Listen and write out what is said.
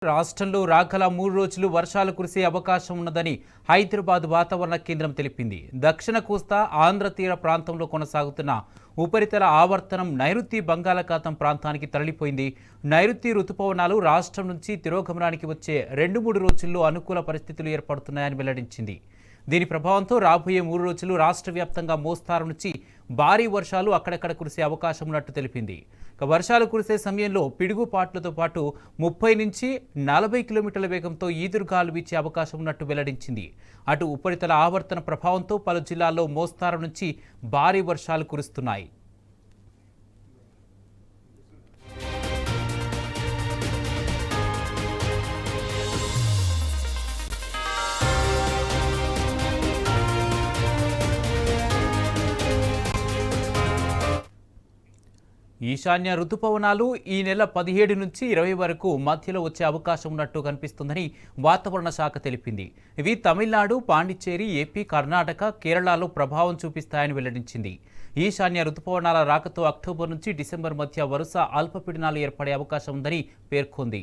రాష్ట్రంలో రాగల 3 రోజులు వర్షాలు కురిసే అవకాశం ఉన్నదని హైదరాబాద్ వాతావరణ కేంద్రం తెలిపింది. దక్షిణ కోస్తా ఆంధ్ర తీర ప్రాంతంలో కొనసాగుతున్న ఉపరితల ఆవర్తనం నైరుతి బంగాళాఖాతం ప్రాంతానికి తరలిపోయింది. నైరుతి రుతుపవనాలు రాష్ట్రం నుంచి తిరోగమనానికి వచ్చే 2-3 రోజుల్లో అనుకూల పరిస్థితులు ఏర్పడుతున్నాయని వెల్లడించింది. దీని ప్రభావంతో రాబోయే 3 రోజులు రాష్ట్ర వ్యాప్తంగా మోస్తారు నుంచి భారీ వర్షాలు అక్కడక్కడ కురిసే అవకాశం ఉన్నట్టు తెలిపింది. వర్షాలు కురిసే సమయంలో పిడుగుపాట్లతో పాటు 30 నుంచి 40 కిలోమీటర్ల వేగంతో ఈదురుగాలు వీచే అవకాశం ఉన్నట్టు వెల్లడించింది. అటు ఉపరితల ఆవర్తన ప్రభావంతో పలు జిల్లాల్లో మోస్తారు నుంచి భారీ వర్షాలు కురుస్తున్నాయి. ఈశాన్య రుతుపవనాలు ఈ నెల 17 నుంచి 20 వరకు మధ్యలో వచ్చే అవకాశం ఉన్నట్టు కనిపిస్తుందని వాతావరణ శాఖ తెలిపింది. ఇవి తమిళనాడు, పాండిచ్చేరి, ఏపీ, కర్ణాటక, కేరళలో ప్రభావం చూపిస్తాయని వెల్లడించింది. ఈశాన్య రుతుపవనాల రాకతో అక్టోబర్ నుంచి డిసెంబర్ మధ్య వరుస అల్పపీడనాలు ఏర్పడే అవకాశం ఉందని పేర్కొంది.